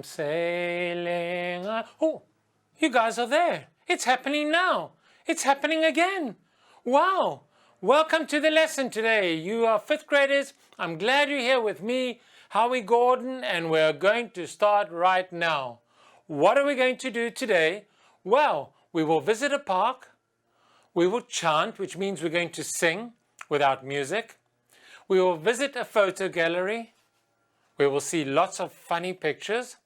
sailing. Oh, you guys are there. It's happening now. It's happening again. Wow. Welcome to the lesson today. You are fifth graders. I'm glad you're here with me, Howie Gordon, and we're going to start right now. What are we going to do today? Well, we will visit a park. We will chant, which means we're going to sing without music. We will visit a photo gallery. We will see lots of funny pictures.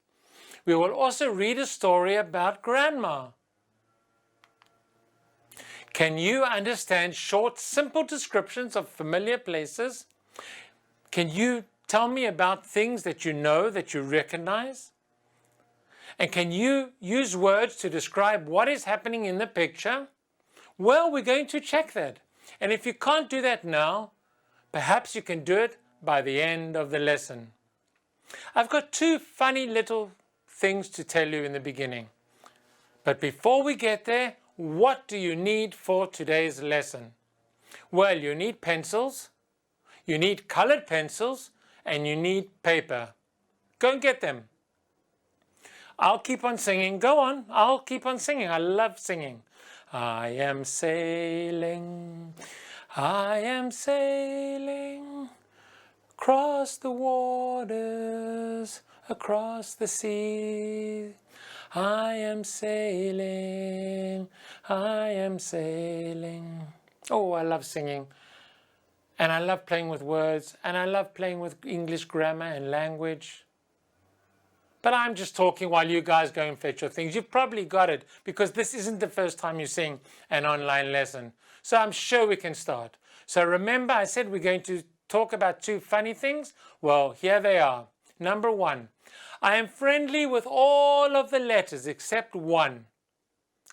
We will also read a story about grandma. Can you understand short, simple descriptions of familiar places? Can you tell me about things that you know, that you recognize? And can you use words to describe what is happening in the picture? Well, we're going to check that. And if you can't do that now, perhaps you can do it by the end of the lesson. I've got two funny little things to tell you in the beginning. But before we get there, what do you need for today's lesson? Well, you need pencils, you need colored pencils, and you need paper. Go and get them. I'll keep on singing. Go on, I'll keep on singing. I love singing. I am sailing, I am sailing across the waters, across the sea. I am sailing, I am sailing. Oh, I love singing. And I love playing with words, and I love playing with English grammar and language. But I'm just talking while you guys go and fetch your things. You've probably got it, because this isn't the first time you sing an online lesson. So I'm sure we can start. So remember, I said we're going to talk about two funny things? Well, here they are. Number one, I am friendly with all of the letters except one.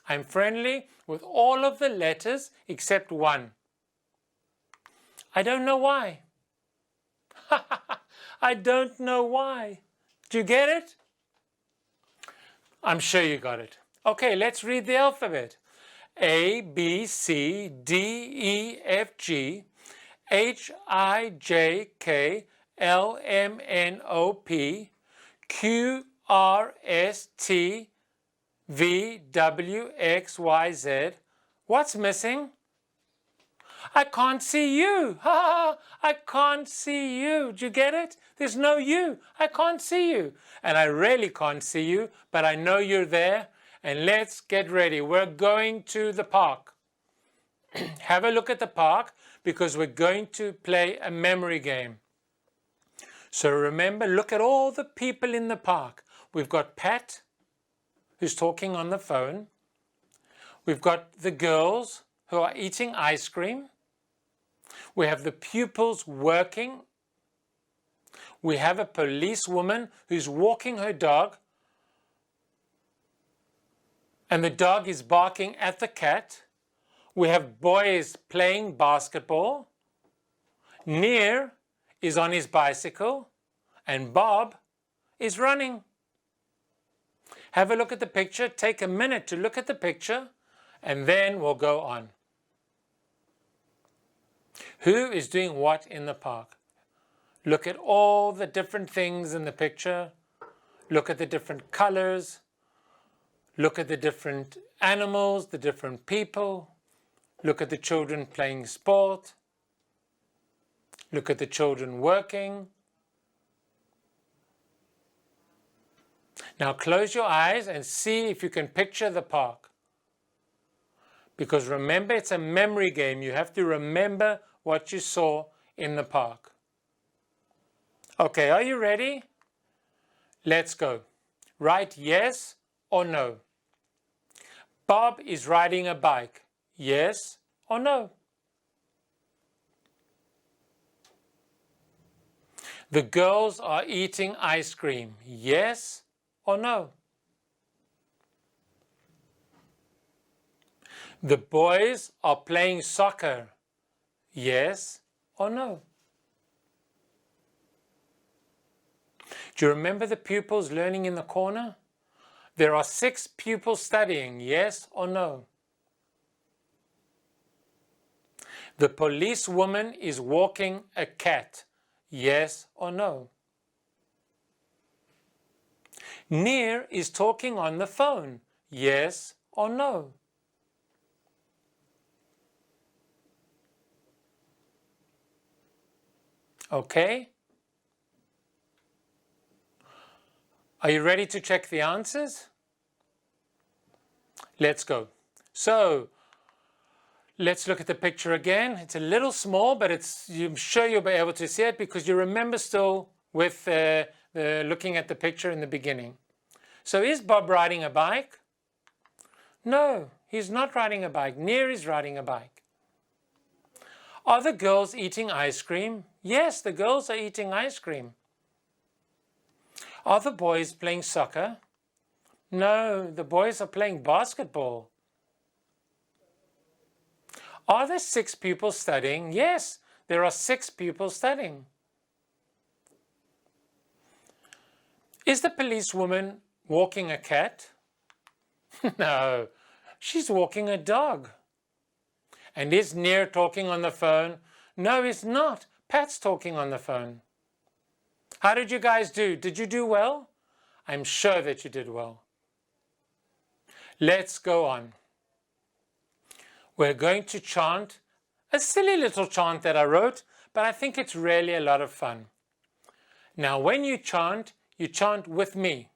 I'm friendly with all of the letters except one. I don't know why. I don't know why. Do you get it? I'm sure you got it. Okay, let's read the alphabet. A, B, C, D, E, F, G, H, I, J, K, L, M, N, O, P, Q, R, S, T, V, W, X, Y, Z. What's missing? I can't see you. I can't see you. Do you get it? There's no you. I can't see you. And I really can't see you, but I know you're there. And let's get ready. We're going to the park. Have a look at the park, because we're going to play a memory game. So remember, look at all the people in the park. We've got Pat, who's talking on the phone. We've got the girls who are eating ice cream. We have the pupils working. We have a policewoman who's walking her dog. And the dog is barking at the cat. We have boys playing basketball. Near is on his bicycle. And Bob is running. Have a look at the picture. Take a minute to look at the picture. And then we'll go on. Who is doing what in the park? Look at all the different things in the picture. Look at the different colors. Look at the different animals, the different people. Look at the children playing sport. Look at the children working. Now close your eyes and see if you can picture the park. Because remember, it's a memory game. You have to remember what you saw in the park. Okay, are you ready? Let's go. Write yes or no. Bob is riding a bike. Yes or no? The girls are eating ice cream. Yes or no? The boys are playing soccer. Yes or no? Do you remember the pupils learning in the corner? There are 6 pupils studying. Yes or no? The policewoman is walking a cat. Yes or no? Nir is talking on the phone. Yes or no? Okay? Are you ready to check the answers? Let's go. So, let's look at the picture again. It's a little small, but I'm sure you'll be able to see it because you remember still with looking at the picture in the beginning. So is Bob riding a bike? No, he's not riding a bike. Nir is riding a bike. Are the girls eating ice cream? Yes, the girls are eating ice cream. Are the boys playing soccer? No, the boys are playing basketball. Are there 6 pupils studying? Yes, there are 6 pupils studying. Is the policewoman walking a cat? No, she's walking a dog. And is Nir talking on the phone? No, he's not. Pat's talking on the phone. How did you guys do? Did you do well? I'm sure that you did well. Let's go on. We're going to chant a silly little chant that I wrote, but I think it's really a lot of fun. Now, when you chant with me.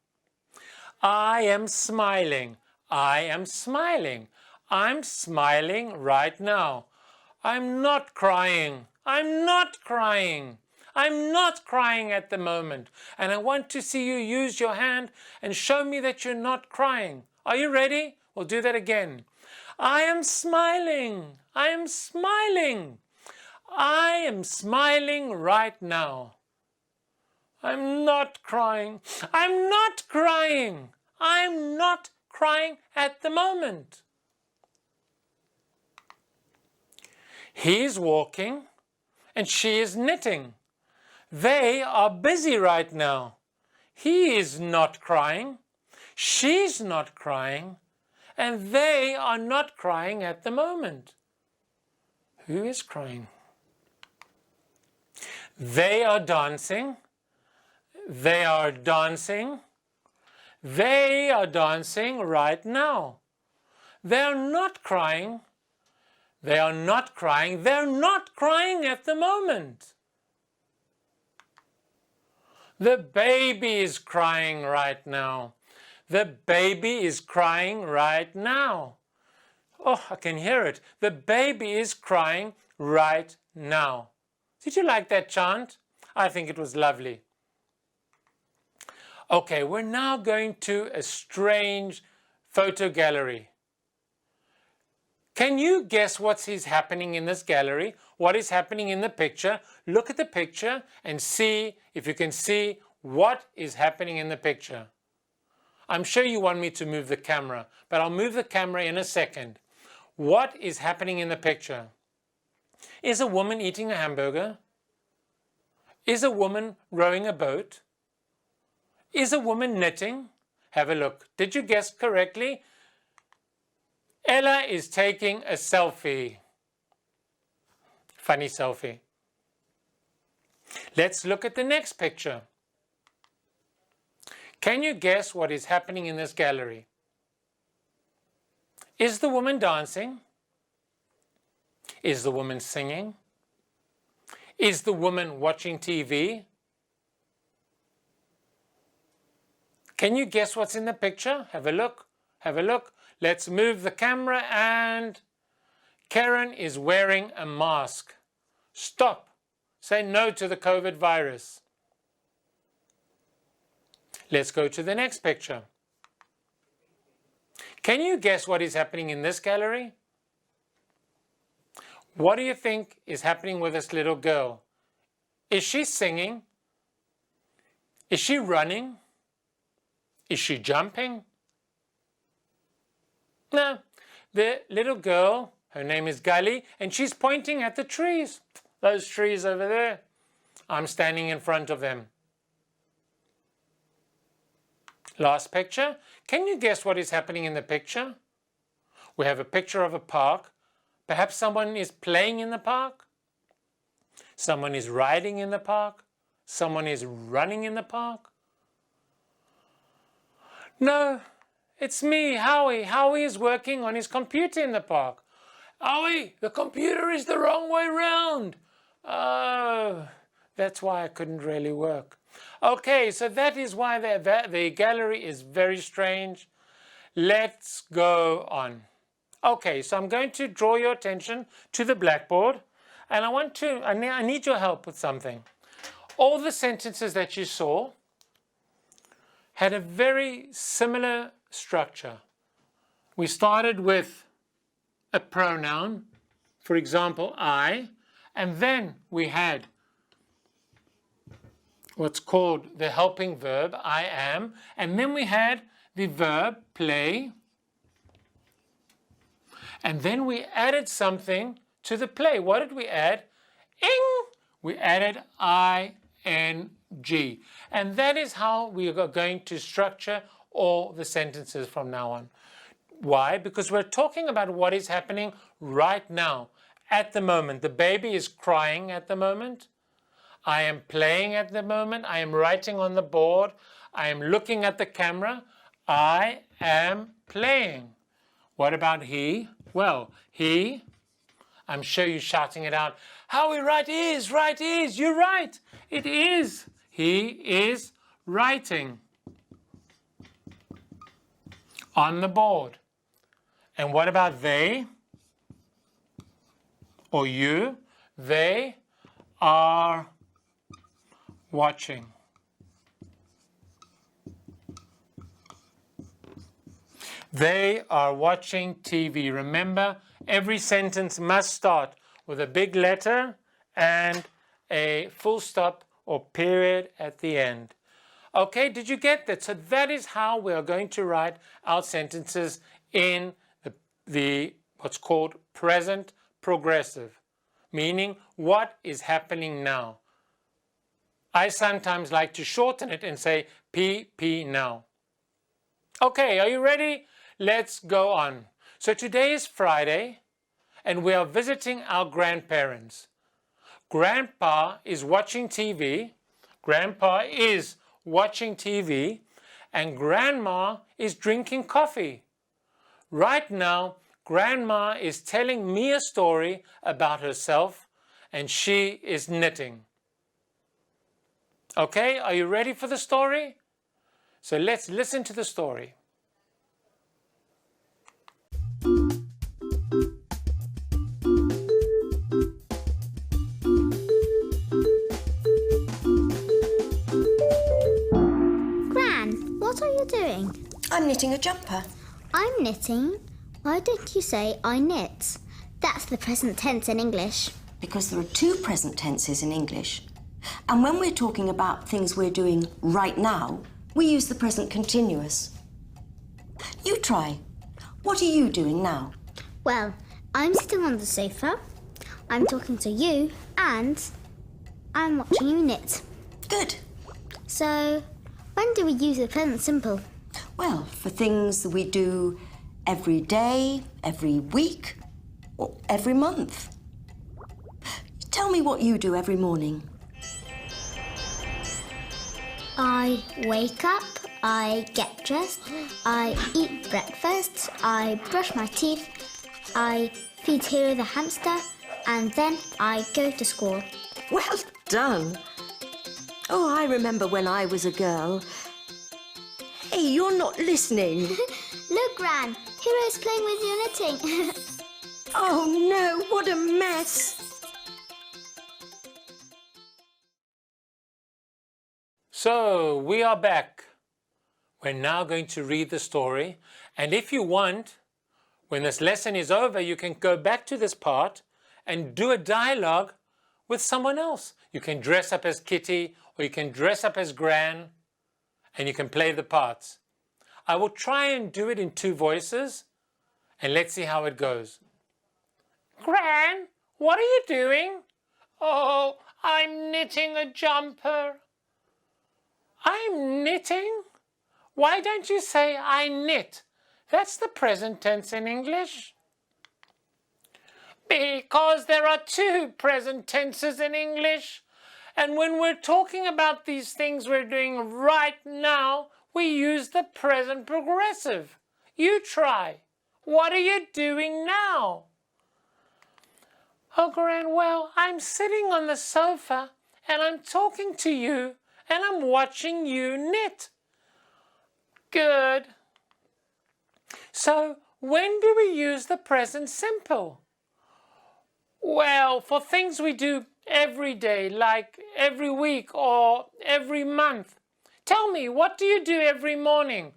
I am smiling. I am smiling. I'm smiling right now. I'm not crying. I'm not crying. I'm not crying at the moment. And I want to see you use your hand and show me that you're not crying. Are you ready? We'll do that again. I am smiling. I am smiling. I am smiling right now. I'm not crying. I'm not crying. I'm not crying at the moment. He is walking and she is knitting. They are busy right now. He is not crying. She's not crying. And they are not crying at the moment. Who is crying? They are dancing. They are dancing. They are dancing right now. They are not crying. They are not crying. They're not crying at the moment. The baby is crying right now. The baby is crying right now. Oh, I can hear it. The baby is crying right now. Did you like that chant? I think it was lovely. Okay, we're now going to a strange photo gallery. Can you guess what is happening in this gallery? What is happening in the picture? Look at the picture and see if you can see what is happening in the picture. I'm sure you want me to move the camera, but I'll move the camera in a second. What is happening in the picture? Is a woman eating a hamburger? Is a woman rowing a boat? Is a woman knitting? Have a look. Did you guess correctly? Ella is taking a selfie. Funny selfie. Let's look at the next picture. Can you guess what is happening in this gallery? Is the woman dancing? Is the woman singing? Is the woman watching TV? Can you guess what's in the picture? Have a look. Have a look. Let's move the camera and Karen is wearing a mask. Stop. Say no to the COVID virus. Let's go to the next picture. Can you guess what is happening in this gallery? What do you think is happening with this little girl? Is she singing? Is she running? Is she jumping? No, the little girl, her name is Gully, and she's pointing at the trees. Those trees over there. I'm standing in front of them. Last picture. Can you guess what is happening in the picture? We have a picture of a park. Perhaps someone is playing in the park. Someone is riding in the park. Someone is running in the park. No, it's me, Howie. Howie is working on his computer in the park. Howie, the computer is the wrong way round. Oh, that's why I couldn't really work. Okay, so that is why the gallery is very strange. Let's go on. Okay, so I'm going to draw your attention to the blackboard, and I need your help with something. All the sentences that you saw had a very similar structure. We started with a pronoun, for example, I, and then we had what's called the helping verb, I am, and then we had the verb, play, and then we added something to the play. What did we add? Ing! We added ing. And that is how we are going to structure all the sentences from now on. Why? Because we're talking about what is happening right now, at the moment. The baby is crying at the moment. I am playing at the moment. I am writing on the board. I am looking at the camera. I am playing. What about he? Well, he, I'm sure you're shouting it out. Howie, right is, you're right. It is. He is writing on the board. And what about they or you? They are watching. They are watching TV. Remember, every sentence must start with a big letter and a full stop or period at the end. Okay, did you get that? So that is how we are going to write our sentences in the what's called present progressive, meaning what is happening now. I sometimes like to shorten it and say PP now. Okay, are you ready? Let's go on. So today is Friday and we are visiting our grandparents. Grandpa is watching TV. Grandpa is watching TV and Grandma is drinking coffee. Right now, Grandma is telling me a story about herself and she is knitting. Okay, are you ready for the story? So let's listen to the story. Gran, what are you doing? I'm knitting a jumper. I'm knitting. Why don't you say I knit? That's the present tense in English. Because there are two present tenses in English. And when we're talking about things we're doing right now, we use the present continuous. You try. What are you doing now? Well, I'm sitting on the sofa, I'm talking to you, and I'm watching you knit. Good. So, when do we use the present simple? Well, for things that we do every day, every week, or every month. Tell me what you do every morning. I wake up, I get dressed, I eat breakfast, I brush my teeth, I feed Hero the hamster, and then I go to school. Well done. Oh, I remember when I was a girl. Hey, you're not listening. Look, Gran, Hero's playing with your knitting. Oh no, what a mess. So we are back. We're now going to read the story. And if you want, when this lesson is over, you can go back to this part and do a dialogue with someone else. You can dress up as Kitty or you can dress up as Gran and you can play the parts. I will try and do it in two voices and let's see how it goes. Gran, what are you doing? Oh, I'm knitting a jumper. I'm knitting? Why don't you say I knit? That's the present tense in English. Because there are two present tenses in English. And when we're talking about these things we're doing right now, we use the present progressive. You try. What are you doing now? Oh, Gran, well, I'm sitting on the sofa and I'm talking to you and I'm watching you knit. Good. So, when do we use the present simple? Well, for things we do every day, like every week or every month. Tell me, what do you do every morning?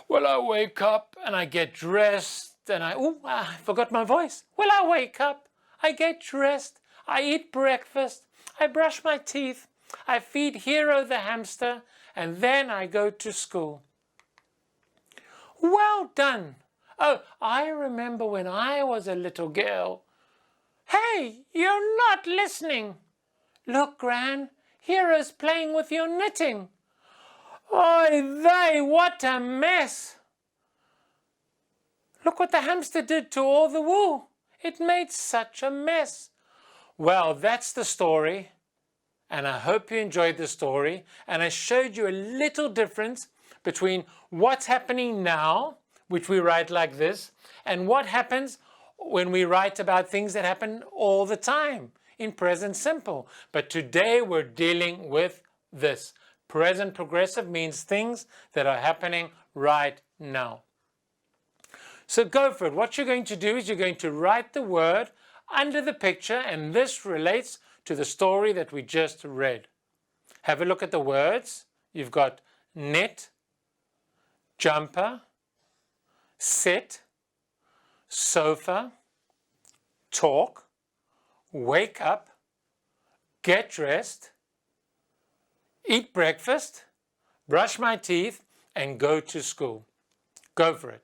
Well, I wake up and I get dressed and I forgot my voice. Well, I wake up, I get dressed, I eat breakfast, I brush my teeth, I feed Hero the hamster, and then I go to school. Well done. Oh, I remember when I was a little girl. Hey, you're not listening. Look, Gran, Hero's playing with your knitting. Oy what a mess. Look what the hamster did to all the wool. It made such a mess. Well, that's the story. And I hope you enjoyed the story. And I showed you a little difference between what's happening now, which we write like this, and what happens when we write about things that happen all the time in present simple. But today we're dealing with this. Present progressive means things that are happening right now. So go for it. What you're going to do is you're going to write the word under the picture, and this relates to the story that we just read. Have a look at the words. You've got knit, jumper, sit, sofa, talk, wake up, get dressed, eat breakfast, brush my teeth, and go to school. Go for it.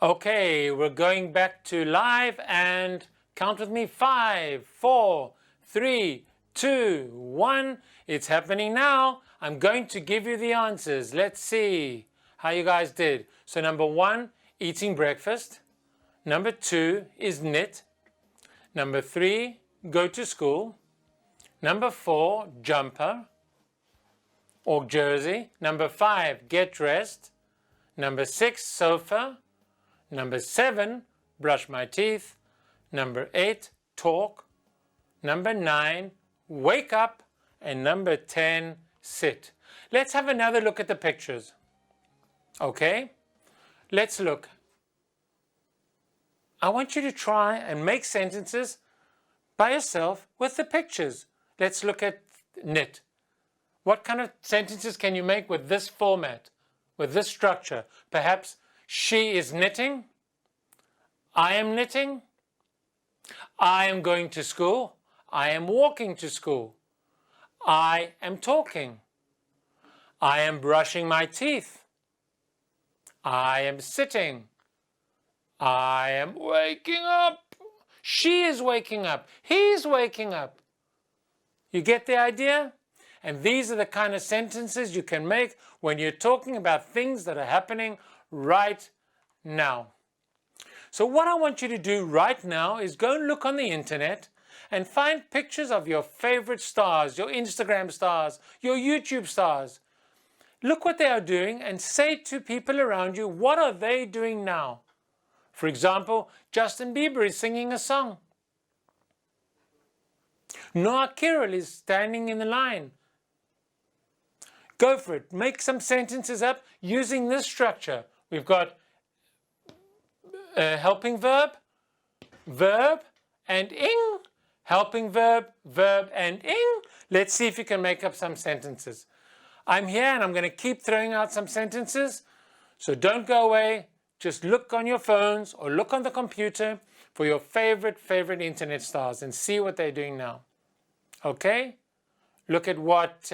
Okay, we're going back to live and count with me. 5, 4, 3, 2, 1. It's happening now. I'm going to give you the answers. Let's see how you guys did. So number 1, eating breakfast. Number 2 is knit. Number 3, go to school. Number 4, jumper or jersey. Number 5, get dressed. Number 6, sofa. Number 7, brush my teeth. Number 8, talk. Number 9, wake up. And number 10, sit. Let's have another look at the pictures. Okay? Let's look. I want you to try and make sentences by yourself with the pictures. Let's look at knit. What kind of sentences can you make with this format, with this structure? Perhaps she is knitting. I am knitting. I am going to school. I am walking to school. I am talking. I am brushing my teeth. I am sitting. I am waking up. She is waking up. He's waking up. You get the idea? And these are the kind of sentences you can make when you're talking about things that are happening right now. So what I want you to do right now is go and look on the internet and find pictures of your favorite stars, your Instagram stars, your YouTube stars. Look what they are doing and say to people around you, what are they doing now? For example, Justin Bieber is singing a song. Noah Kirill is standing in the line. Go for it. Make some sentences up using this structure. We've got a helping verb, verb, and ing. Helping verb, verb, and ing. Let's see if you can make up some sentences. I'm here and I'm going to keep throwing out some sentences. So don't go away. Just look on your phones or look on the computer for your favorite internet stars and see what they're doing now. Okay? Look at what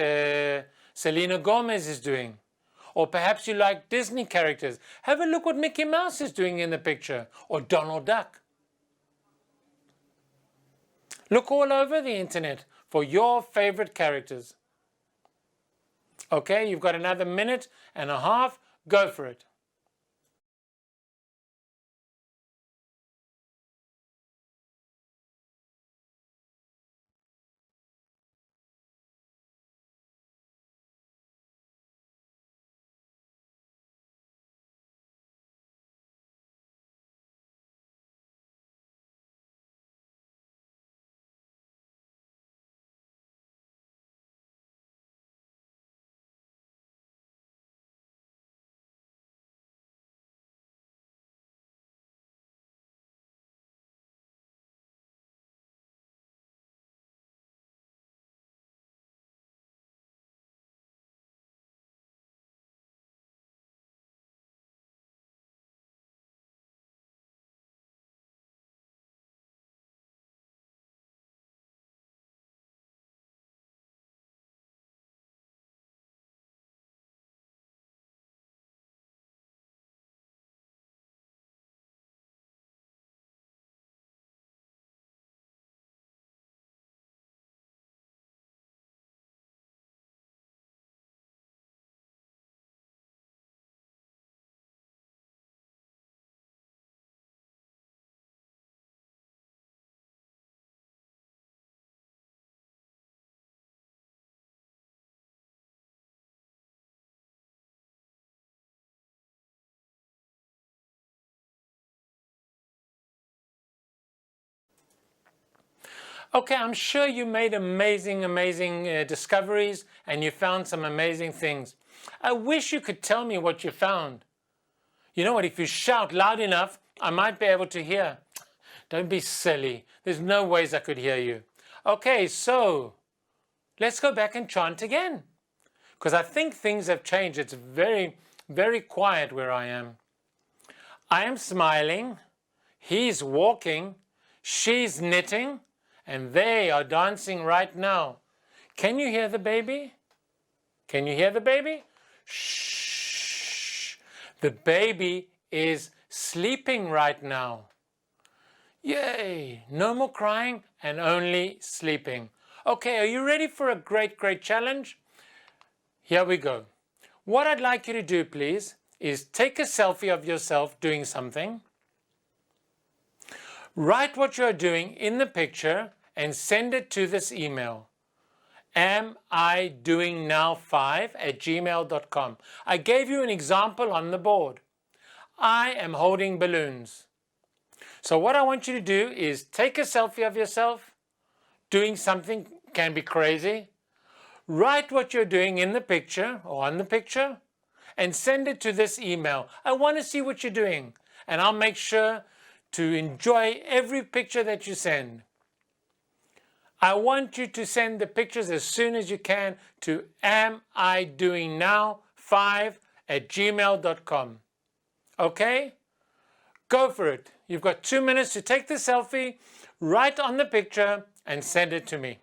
Selena Gomez is doing. Or perhaps you like Disney characters. Have a look what Mickey Mouse is doing in the picture. Or Donald Duck. Look all over the internet for your favorite characters. Okay, you've got another minute and a half. Go for it. Okay, I'm sure you made amazing discoveries and you found some amazing things. I wish you could tell me what you found. You know what, if you shout loud enough, I might be able to hear. Don't be silly. There's no ways I could hear you. Okay, so let's go back and chant again. Because I think things have changed. It's very quiet where I am. I am smiling. He's walking. She's knitting. And they are dancing right now. Can you hear the baby? Can you hear the baby? Shh. The baby is sleeping right now. Yay! No more crying and only sleeping. Okay, are you ready for a great challenge? Here we go. What I'd like you to do, please, is take a selfie of yourself doing something. Write what you're doing in the picture and send it to this email. amidoingnow5@gmail.com. I gave you an example on the board. I am holding balloons. So what I want you to do is take a selfie of yourself, doing something can be crazy, write what you're doing in the picture or on the picture and send it to this email. I want to see what you're doing, and I'll make sure to enjoy every picture that you send. I want you to send the pictures as soon as you can to amidoingnow5@gmail.com. Okay? Go for it. You've got 2 minutes to take the selfie, write on the picture, and send it to me.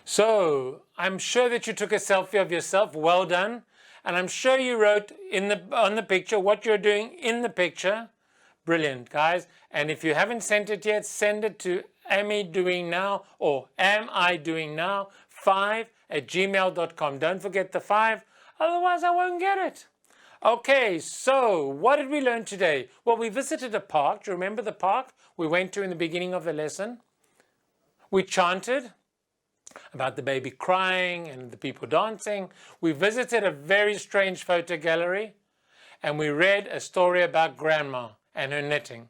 So, I'm sure that you took a selfie of yourself. Well done. And I'm sure you wrote on the picture what you're doing in the picture. Brilliant, guys. And if you haven't sent it yet, send it to amidoingnow or amidoingnow5@gmail.com. Don't forget the 5, otherwise I won't get it. Okay, so what did we learn today? Well, we visited a park. Do you remember the park we went to in the beginning of the lesson? We chanted about the baby crying and the people dancing. We visited a very strange photo gallery, and we read a story about grandma and her knitting.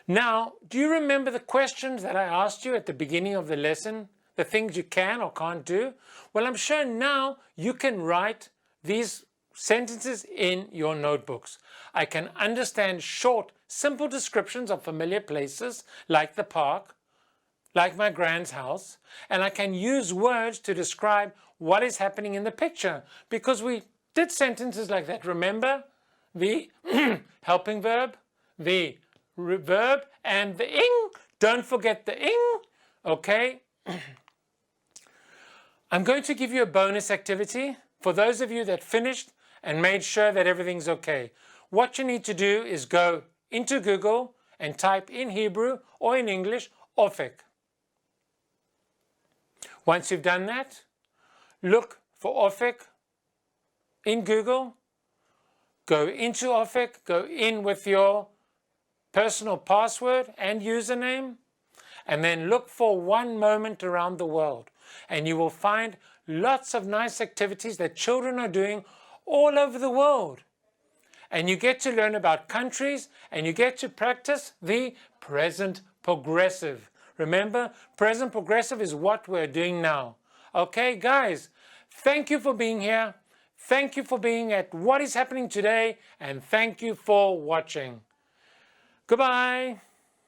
Now, do you remember the questions that I asked you at the beginning of the lesson? The things you can or can't do? Well, I'm sure now you can write these sentences in your notebooks. I can understand short, simple descriptions of familiar places like the park, like my grand's house, and I can use words to describe what is happening in the picture, because we did sentences like that. Remember the helping verb, the verb, and the ing. Don't forget the ing, okay? I'm going to give you a bonus activity for those of you that finished and made sure that everything's okay. What you need to do is go into Google and type in Hebrew or in English, Ofek. Once you've done that, look for Ofek in Google, go into Ofek, go in with your personal password and username, and then look for One Moment Around the World. And you will find lots of nice activities that children are doing all over the world. And you get to learn about countries, and you get to practice the present progressive. Remember, present progressive is what we're doing now. Okay, guys, thank you for being here. Thank you for being at What is Happening Today, and thank you for watching. Goodbye.